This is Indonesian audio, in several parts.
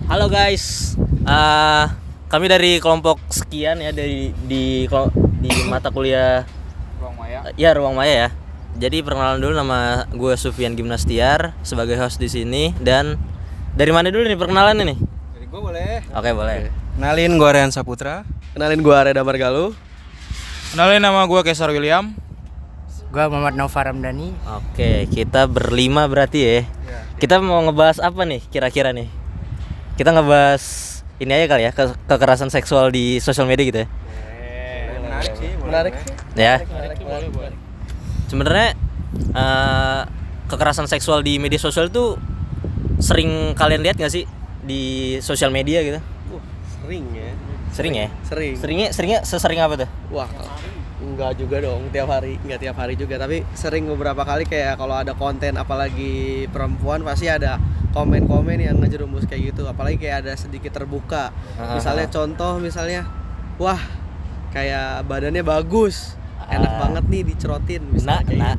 Halo guys, kami dari kelompok sekian ya di mata kuliah Ruang Maya. ya Ruang Maya ya. Jadi perkenalan dulu, nama gue Sufyan Gimnastiar sebagai host di sini. Dan dari mana dulu nih perkenalan ini? Dari gue boleh. Oke, boleh. Kenalin gue Rian Saputra. Kenalin gue Reda Margaluh. Kenalin nama gue Kesar William. Gua Muhammad Nova Ramdhani. Oke, kita berlima berarti ya. Kita mau ngebahas apa nih kira-kira nih? Kita ngebahas ini aja kali ya, kekerasan seksual di sosial media gitu ya. Menarik sih. Ya. Sebenarnya kekerasan seksual di media sosial itu sering kalian lihat nggak sih di sosial media gitu? Sering ya. Sering ya? Sering. Seringnya sesering apa tuh? Wah, enggak juga dong tiap hari, enggak tiap hari juga, tapi sering beberapa kali kayak kalau ada konten apalagi perempuan pasti ada komen-komen yang ngejerumus kayak gitu, apalagi kayak ada sedikit terbuka. Misalnya contoh wah, kayak badannya bagus. Enak banget nih dicerotin misalnya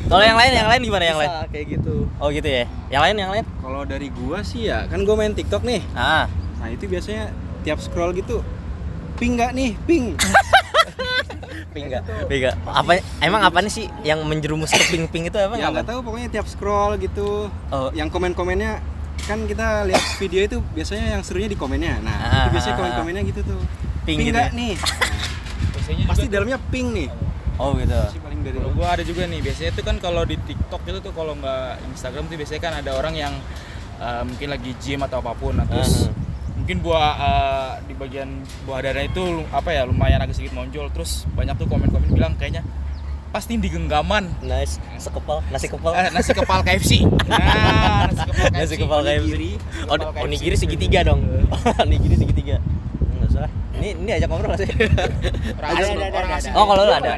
Kalau yang lain gimana yang lain? Bisa kayak gitu. Oh gitu ya. Yang lain? Kalau dari gue sih ya, kan gue main TikTok nih. Nah itu biasanya tiap scroll gitu, ping nggak nih, ping. Ping nggak? Emang apa nih sih yang menjerumus ke ping itu apa? Ya nggak tahu, pokoknya tiap scroll gitu. Oh. Yang komen-komennya kan kita lihat video itu biasanya yang serunya di komennya. Nah itu biasanya komen-komennya gitu tuh. Ping gitu nggak ya? nih? Pasti dalamnya ping nih. Oh gitu. Pasti paling dari Kalau gue ada juga nih, biasanya itu kan kalau di TikTok itu tuh, kalau nggak Instagram tuh biasanya kan ada orang yang mungkin lagi gym atau apapun, nah, terus mungkin di bagian buah dada itu lumayan agak sedikit monjol, terus banyak tuh komen-komen bilang kayaknya pasti di genggaman. Nice. Nasi kepal KFC. Nah, nasi kepal KFC. Onigiri segitiga dong. Onigiri segitiga. Enggak usah. Ini ajak ngobrol enggak sih? Orang asing. Oh, kalau lu ada.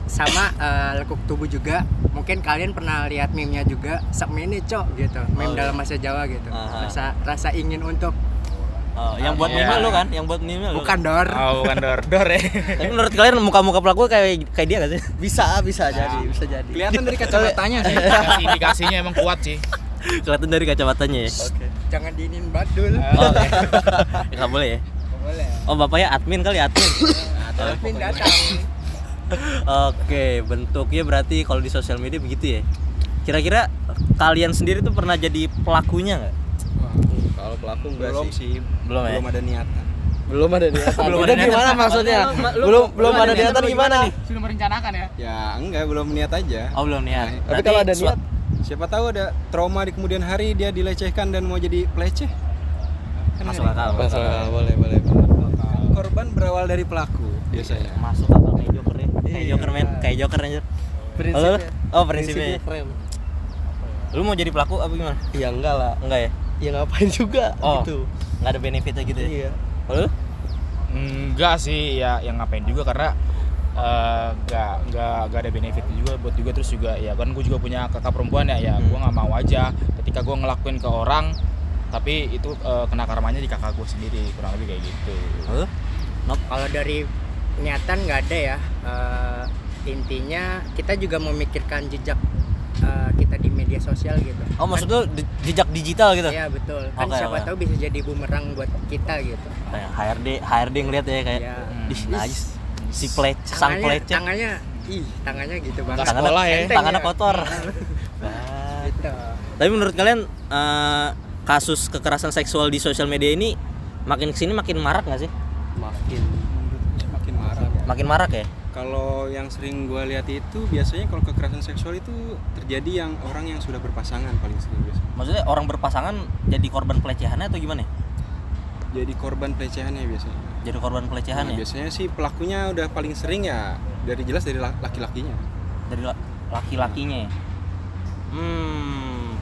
Sama lekuk tubuh juga. Mungkin kalian pernah lihat meme-nya juga, Sakmene cok gitu. Meme dalam bahasa Jawa gitu. Rasa ingin untuk Yang buat meme lu kan? Yang buat meme lu. bukan dor. Oh, bukan dor ya. Tapi menurut kalian muka-muka pelaku kayak dia enggak sih? Bisa jadi. kelihatan dari kacamatanya sih. Indikasinya emang kuat sih. Kelihatan dari kacamatanya ya. Oke. Jangan diinin badul. Oh, enggak boleh ya? Boleh. Oh, bapaknya admin kali, admin. Admin datang. Oke, bentuknya berarti kalau di sosial media begitu ya. Kira-kira kalian sendiri tuh pernah jadi pelakunya nggak? Kalau pelaku enggak Belum sih. Belum ya? Belum ada niatan. Belum ada niatan. Belum ada niatan. Gimana maksudnya? Belum ada niatan gimana? Sudah merencanakan ya? Ya enggak, belum niat aja. Oh, belum niat. Tapi kalau ada niat, Siapa tahu ada trauma di kemudian hari, dia dilecehkan dan mau jadi peleceh. Masuk akal. boleh. Korban berawal dari pelaku biasanya. Masuk akal kayak Joker ya. Kayak Joker men, kayak Joker anjir. prinsipnya. Oh, prinsipnya. keren. Lu mau jadi pelaku apa gimana? Ya enggak lah. Enggak ya? Ya ngapain juga gitu. Enggak ada benefitnya gitu ya? Iya. Lu? Enggak sih, ya yang ngapain juga, karena nggak ada benefit juga buat juga. Terus juga ya kan gue juga punya kakak perempuan ya gue nggak mau aja ketika gue ngelakuin ke orang tapi itu kena karmanya di kakak gue sendiri, kurang lebih kayak gitu. Kalau dari niatan nggak ada ya. Intinya kita juga memikirkan jejak kita di media sosial gitu. Oh, maksud lu jejak digital gitu? Iya betul. Kan Oke, siapa tahu bisa jadi bumerang buat kita gitu. Kayak HRD ngeliat ya kayak Ya. najis. Si sang peleceh. Tangannya gitu banget. Tangan sekolah ya. Tangannya kotor. Gitu. Tapi menurut kalian kasus kekerasan seksual di sosial media ini makin kesini makin marak nggak sih? Makin marah. Makin marak ya? Kalau yang sering gue lihat itu biasanya kalau kekerasan seksual itu terjadi yang orang yang sudah berpasangan paling sering biasanya. Maksudnya orang berpasangan jadi korban pelecehannya atau gimana? Jadi korban pelecehannya biasanya. Jadi korban pelecehan ya? Biasanya sih pelakunya udah paling sering ya dari laki-lakinya. Dari laki-lakinya ya?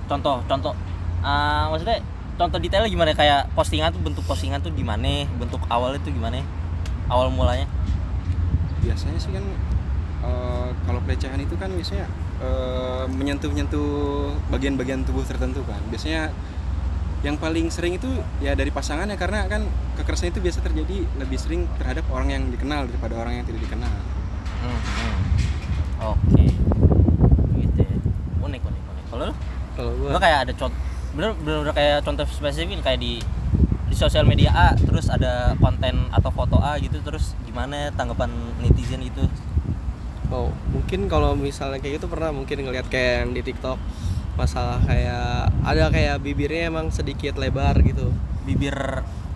Contoh maksudnya contoh detailnya gimana? Kayak bentuk postingan tuh gimana? Bentuk awalnya tuh gimana? Awal mulanya? Biasanya sih kan kalau pelecehan itu kan biasanya menyentuh bagian-bagian tubuh tertentu kan. Biasanya yang paling sering itu ya dari pasangannya, karena kan kekerasan itu biasa terjadi lebih sering terhadap orang yang dikenal daripada orang yang tidak dikenal. Oke. Gitu ya. Unik. Kalau Kalau lu? Kalau Lu gua kayak ada contoh bener kayak contoh spesifik kayak di sosial media A terus ada konten atau foto A gitu, terus gimana tanggapan netizen gitu? mungkin kalau misalnya kayak gitu pernah mungkin ngelihat kayak yang di TikTok masalah kayak ada kayak bibirnya emang sedikit lebar gitu. Bibir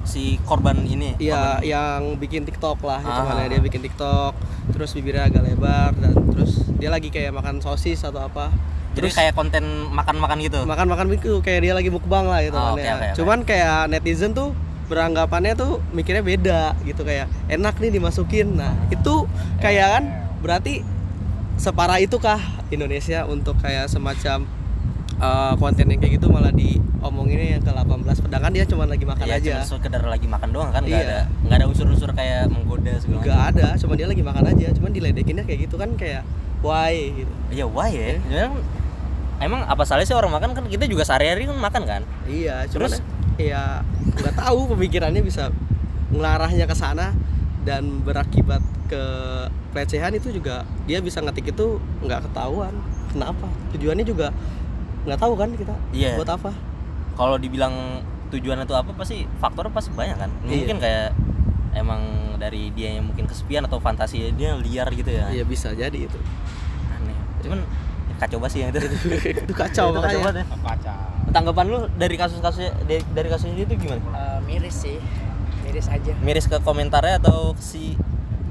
si korban ini? Iya, korban. yang bikin TikTok lah, itu Ah. mana dia bikin TikTok, terus bibirnya agak lebar dan terus dia lagi kayak makan sosis atau apa. Jadi Terus kayak konten makan-makan gitu? makan-makan itu kayak dia lagi mukbang lah gitu Oh, kan oke, ya. oke, oke. Cuman kayak netizen tuh beranggapannya tuh mikirnya beda gitu, kayak enak nih dimasukin. Nah, itu kayak kan berarti separah itukah Indonesia untuk kayak semacam konten yang kayak gitu malah diomonginnya yang ke 18, sedangkan dia cuma lagi makan Iya, aja. cuma sekedar lagi makan doang kan, Iya. nggak ada unsur-unsur kayak menggoda segala Gak ada, cuma dia lagi makan aja, cuman diledekinnya kayak gitu kan, kayak why gitu. Iya, why ya? Emang apa salahnya sih orang makan, kan kita juga sehari-hari kan makan kan? Iya, cuman Terus? ya nggak tahu pemikirannya bisa ngelarahnya ke sana dan berakibat ke pelecehan. Itu juga dia bisa ngetik itu nggak ketahuan kenapa, tujuannya juga nggak tahu kan kita. Iya. Buat apa. Kalau dibilang tujuan itu apa, pasti faktornya pasti banyak kan. Iya. Mungkin kayak emang dari dia yang mungkin kesepian atau fantasi dia liar gitu ya. Iya, bisa jadi itu. Aneh. Cuman kacau banget sih yang itu. Itu kacau Itu makanya. banget ya. Kacau. Tanggapan lu dari dari kasus ini tuh gimana? Miris sih, miris aja. Miris ke komentarnya atau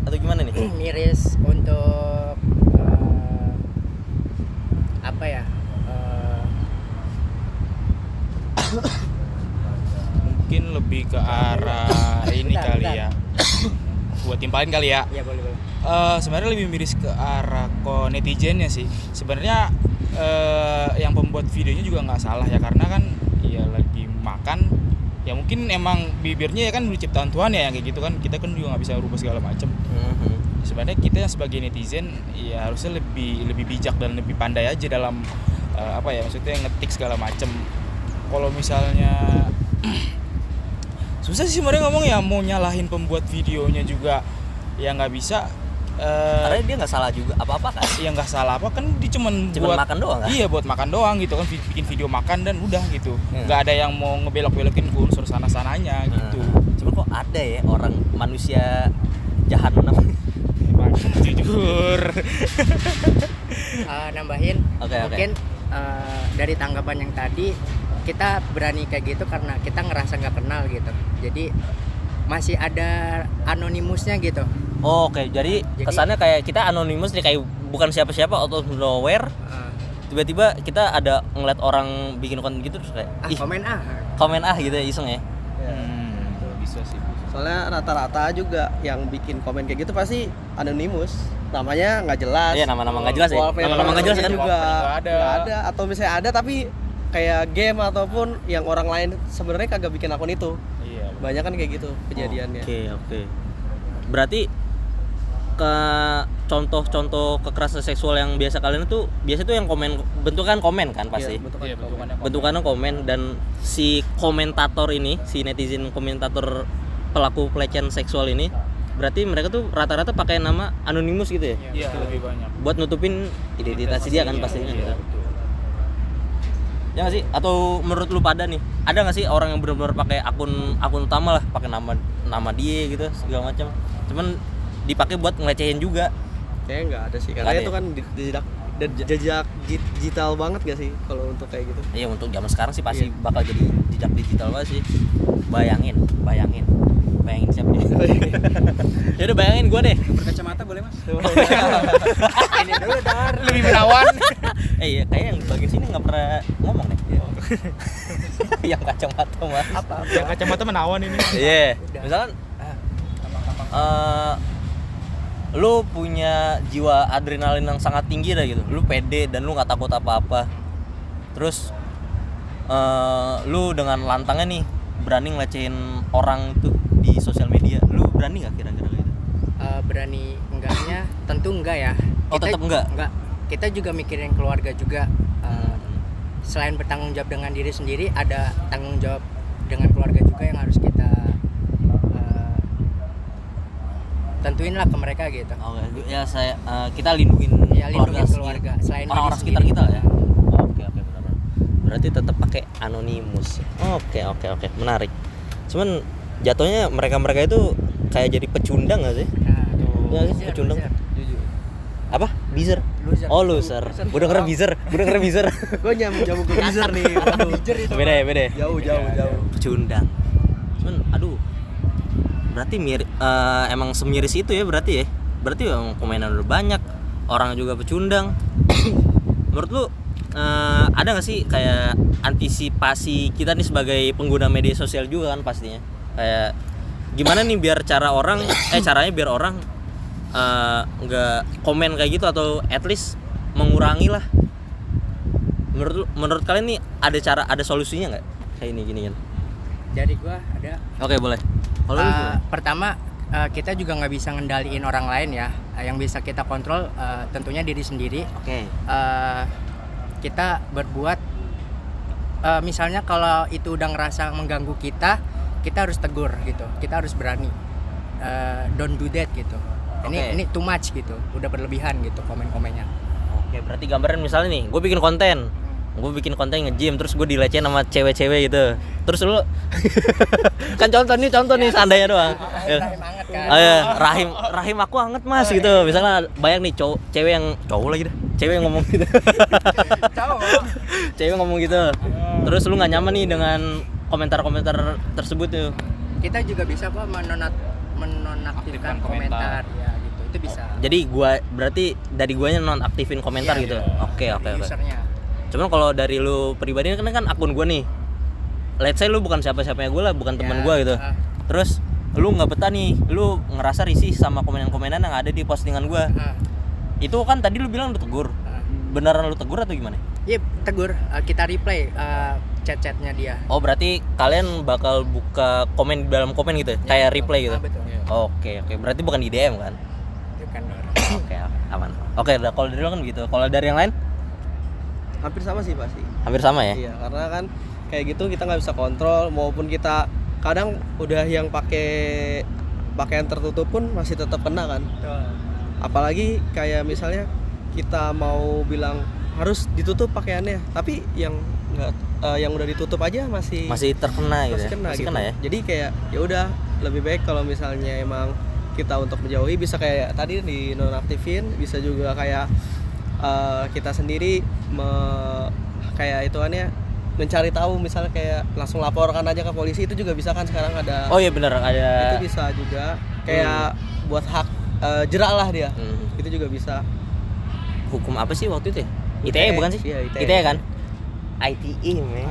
atau gimana nih? Miris untuk apa ya? Mungkin lebih ke arah ini Bentar, kali bentar. ya. Buat timpalin kali ya. Ya boleh. Sebenarnya lebih miris ke arah netizennya sih. Sebenarnya yang pembuat videonya juga nggak salah ya, karena kan ya lagi makan ya, mungkin emang bibirnya ya kan ciptaan Tuhan ya yang kayak gitu kan, kita kan juga nggak bisa rubah segala macam. Sebenarnya kita yang sebagai netizen ya harusnya lebih bijak dan lebih pandai aja dalam apa ya, maksudnya ngetik segala macam. Kalau misalnya susah sih sebenarnya ngomong ya, mau nyalahin pembuat videonya juga ya nggak bisa. Karena dia nggak salah juga apa-apa kan? Ya nggak salah apa kan, dia cuman buat makan doang kan? Iya, buat makan doang gitu kan, bikin video makan dan udah gitu. Iya. Nggak ada yang mau ngebelok-belokin ke unsur sana-sananya gitu. Cuma kok ada ya orang manusia jahanam. Emang jujur. Nambahin, Oke. mungkin dari tanggapan yang tadi, kita berani kayak gitu karena kita ngerasa nggak kenal gitu. Jadi masih ada anonimusnya gitu. Oh, oke, jadi kesannya kayak kita anonimus nih, kayak bukan siapa-siapa, out of nowhere. Tiba-tiba kita ada ngeliat orang bikin konten gitu terus kayak komen gitu ya, iseng ya. Bisa sih. Soalnya rata-rata juga yang bikin komen kayak gitu pasti anonimus, namanya nggak jelas. Iya, nama-nama nggak jelas ya. Nama-nama nggak jelas kan? juga Nggak ada. nggak ada, atau misalnya ada tapi kayak game ataupun yang orang lain sebenarnya kagak bikin akun itu. Iya. Banyak kan kayak gitu kejadiannya. Oke. Berarti ke contoh-contoh kekerasan seksual yang biasa kalian tuh yang komen, bentukan komen kan pasti. Iya, Bentukannya komen, dan si komentator ini, si netizen komentator pelaku pelecehan seksual ini, berarti mereka tuh rata-rata pakai nama anonimus gitu ya? Iya, lebih banyak. Buat nutupin identitas dia kan pastinya Iya, gitu. betul. Ya nggak sih? Atau menurut lu pada nih, ada nggak sih orang yang benar-benar pakai akun utama lah, pakai nama dia gitu segala macam, cuman dipakai buat ngelecehin juga? Kayaknya nggak ada sih, Nggak karena ada itu ya? kan jejak digital banget gak sih kalau untuk kayak gitu. Iya, untuk zaman sekarang sih pasti Iya. bakal jadi jejak digital banget sih. Bayangin siapa nih? Ya udah, bayangin gue deh. Berkacamata boleh mas? Ini dulu Dar. Lebih menawan. Iya, kayak yang bagian sini nggak pernah ngomong deh. Yang kacamata mas. Yang kacamata menawan ini. Iya. Misalkan lu punya jiwa adrenalin yang sangat tinggi dah gitu. Lu pede dan lu nggak takut apa-apa. Terus lu dengan lantangnya nih berani ngelecehin orang tuh di sosial media. Lu berani nggak kira-kira gitu? Berani enggaknya tentu enggak ya. Oh, tetap enggak? Enggak. Kita juga mikirin keluarga juga. Selain bertanggung jawab dengan diri sendiri, ada tanggung jawab dengan keluarga juga yang harus kita tentuin lah ke mereka gitu. Oke, ya kita lindungin Ya, lindungin keluarga. keluarga. Selain orang-orang diri sekitar sendiri. kita ya. Oke, benar. berarti tetap pakai anonimus. Oke, menarik. Cuman jatuhnya mereka itu kayak jadi pecundang nggak sih? Ya sih, pecundang. Jujur. Apa? Bizer. Loser. Oh, loser. Gue denger bizer. Gue nyambung ke user nih. Aduh. Beda ya. Jauh. Pecundang. Cuman aduh. Berarti emang semiris itu ya berarti ya. Berarti emang komenan udah banyak, orang juga pecundang. Menurut lu ada nggak sih kayak antisipasi kita nih sebagai pengguna media sosial juga kan pastinya, kayak gimana nih biar caranya biar orang nggak komen kayak gitu, atau at least mengurangi lah. Menurut kalian nih ada solusinya nggak kayak gini kan? Dari gua ada. Oke, boleh. Kalau lu gimana? Pertama, kita juga nggak bisa ngendaliin orang lain ya. Yang bisa kita kontrol tentunya diri sendiri. Oke. Kita berbuat misalnya kalau itu udah ngerasa mengganggu kita harus tegur gitu, kita harus berani. Don't do that gitu. Ini too much gitu, udah berlebihan gitu komen-komennya. Oke, berarti gambaran misalnya nih, gue bikin konten nge-gym, terus gue dilecehin sama cewek-cewek gitu. Terus lu kan contoh nih seandainya doang. Rahim banget kan. Rahim aku hangat mas gitu. Misalnya bayang nih cewek yang ngomong gitu. Cewek ngomong gitu. Terus lu nggak nyaman nih dengan komentar-komentar tersebut tuh. Kita juga bisa kok menonaktifkan komentar ya gitu. Itu bisa. Jadi berarti dari guanya nonaktifin komentar gitu. Oke. Usernya. Cuman kalau dari lu pribadi kan akun gua nih. Let's say lu bukan siapa-siapanya gue lah, bukan teman gua gitu. Terus lu nggak betah nih, lu ngerasa risih sama komenan-komenan yang ada di postingan gua. Itu kan tadi lu bilang lu tegur. Beneran lu tegur atau gimana? Iya, tegur. Kita reply chat-chatnya dia. Oh, berarti kalian bakal buka komen di dalam komen gitu, kayak reply gitu. Betul. Oke. Berarti bukan di DM kan? Bukan. Oke, aman. Oke, kalau dari lu kan gitu. Kalau dari yang lain? Hampir sama sih pasti. Hampir sama ya? Iya, karena kan kayak gitu kita nggak bisa kontrol, maupun kita kadang udah yang pakai pakaian tertutup pun masih tetap kena kan. Apalagi kayak misalnya kita mau bilang harus ditutup pakaiannya, tapi yang yang udah ditutup aja masih terkena gitu. Masih Kena ya. Jadi kayak ya udah lebih baik kalau misalnya emang kita untuk menjauhi, bisa kayak tadi di nonaktifin, bisa juga kayak kita sendiri kayak ituannya mencari tahu, misalnya kayak langsung laporkan aja ke polisi, itu juga bisa kan sekarang ada. Oh iya benar, ada. Itu bisa juga kayak buat hak jerak lah dia. Itu juga bisa. Hukum apa sih waktu itu ya? ITE bukan sih? Iya, ITE kan? ITE men.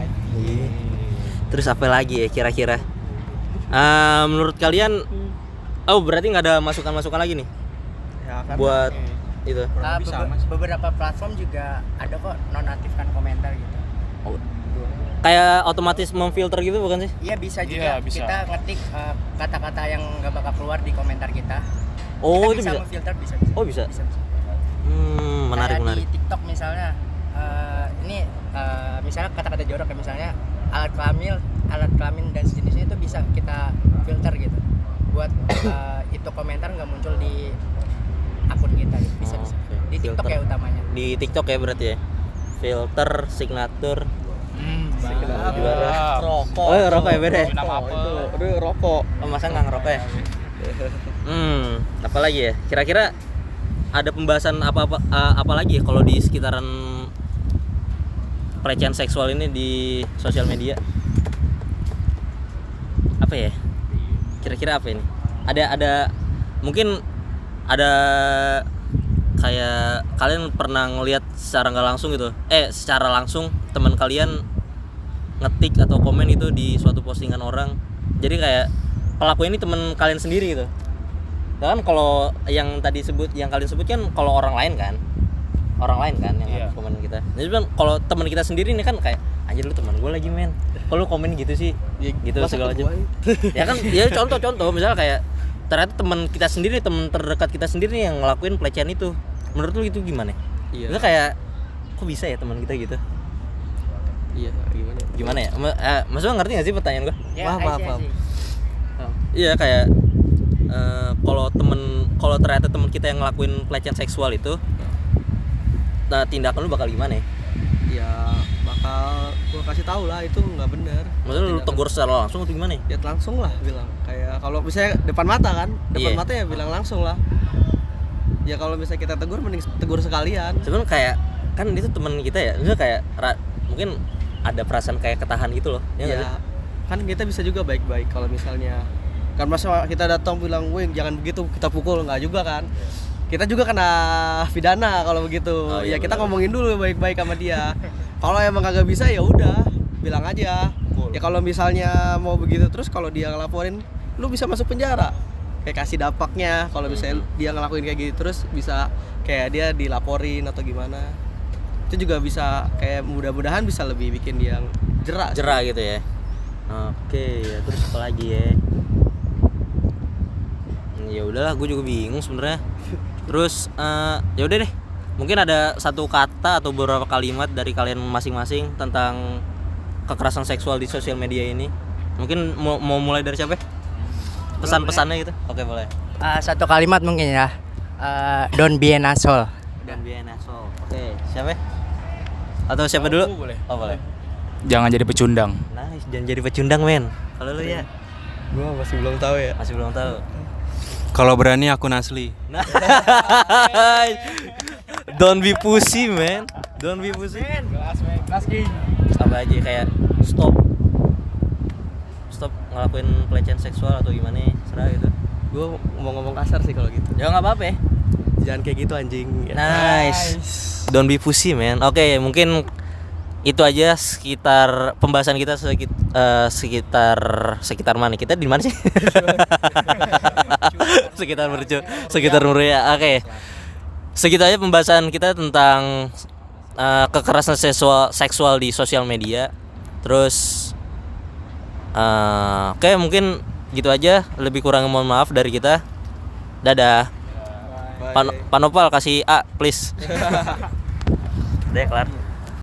Terus apa lagi ya kira-kira? Menurut kalian berarti nggak ada masukan-masukan lagi nih? Ya, kan buat itu. Beberapa platform juga ada kok nonaktifkan komentar gitu. Kayak otomatis memfilter gitu bukan sih? Iya, bisa juga. Iya, bisa. Kita ngetik kata-kata yang nggak bakal keluar di komentar kita. Oh, Kita itu bisa. memfilter bisa. Oh, bisa. Menarik. Di TikTok misalnya, misalnya kata-kata jorok kayak misalnya alat kelamin dan sejenisnya itu bisa kita filter gitu. Buat itu komentar nggak muncul di akun kita gitu. Bisa. Di TikTok Filter. ya utamanya. Di TikTok ya berarti ya. Filter, signatur, juara rokok. Oh, ya, rokok ya beda ya? Itu rokok. Oh, masa nggak ngerokok ya? Apa lagi ya? Kira-kira ada pembahasan apa lagi ya kalau di sekitaran pelecehan seksual ini di sosial media? Apa ya? Kira-kira apa ini? Ada mungkin ada kayak kalian pernah ngelihat secara nggak langsung gitu, secara langsung teman kalian ngetik atau komen itu di suatu postingan orang, jadi kayak pelaku ini teman kalian sendiri gitu. Kan kalau yang kalian sebut kan kalau orang lain kan yang komen kita. Jadi kan kalau teman kita sendiri ini kan kayak anjir lu teman gue lagi men, kalau lu komen gitu sih ya, gitu segala macam. Ya kan ya contoh misalnya kayak ternyata teman kita sendiri, teman terdekat kita sendiri yang ngelakuin pelecehan itu. Menurut lu itu gimana? Iya. Itu kayak kok bisa ya teman kita gitu? Iya, Gimana ya? Maksudnya ngerti gak sih pertanyaan gua? Ya, Paham. Iya kayak kalau ternyata teman kita yang ngelakuin pelecehan seksual itu, nah tindakan lu bakal gimana ya? Ya bakal kasih tahu lah itu nggak benar. Maksudnya lu tegur secara langsung atau gimana? Ya langsung lah bilang, kayak kalau misalnya depan mata kan, depan Iya. mata ya bilang langsung lah. Ya kalau misalnya kita tegur mending tegur sekalian. Cuman kayak kan itu teman kita ya, enggak kayak mungkin ada perasaan kayak ketahan gitu loh. Ya, nggak Ya, sih? kan kita bisa juga baik-baik kalau misalnya kan masa kita datang bilang, "Weh, jangan begitu, kita pukul." Enggak juga kan. Kita juga kena pidana kalau begitu. Oh, iya, Ya kita benar. ngomongin dulu baik-baik sama dia. Kalau emang kagak bisa ya udah, bilang aja. Ya kalau misalnya mau begitu terus kalau dia ngelaporin, lu bisa masuk penjara. Kayak kasih dampaknya kalau misalnya dia ngelakuin kayak gitu terus bisa kayak dia dilaporin atau gimana. Itu juga bisa kayak mudah-mudahan bisa lebih bikin dia jerak. Jerah gitu ya. Oke, ya terus apa lagi ya? Ya udahlah, gue juga bingung sebenarnya. Terus ya udah deh. Mungkin ada satu kata atau beberapa kalimat dari kalian masing-masing tentang kekerasan seksual di sosial media ini. Mungkin mau mulai dari siapa? Pesan-pesannya gitu. Oke, boleh. Satu kalimat mungkin ya. Don't be an asshole. Dan be an asshole. Oke, siapa? Atau siapa dulu? Aku boleh. Oh, boleh. Jangan jadi pecundang. Nice, jangan jadi pecundang, men. Kalau lu ya Gua masih belum tahu ya. masih belum tahu. Kalau berani akun asli. Nah, don't be pussy, man. Don't be pussy. Kelas king. Apa aja kayak stop ngelakuin pelecehan seksual atau gimana, serah gitu. Gue mau ngomong kasar sih kalau gitu. Ya nggak apa-apa ya. Jangan kayak gitu anjing. Nice. Don't be pussy, man. Oke, mungkin itu aja sekitar pembahasan kita sekitar mana kita di mana sih? sekitar mercu ya. Oke. Segitu aja pembahasan kita tentang kekerasan seksual di sosial media. Terus oke, mungkin gitu aja. Lebih kurang mohon maaf dari kita. Dadah. Panopal kasih A please. Udah kelar.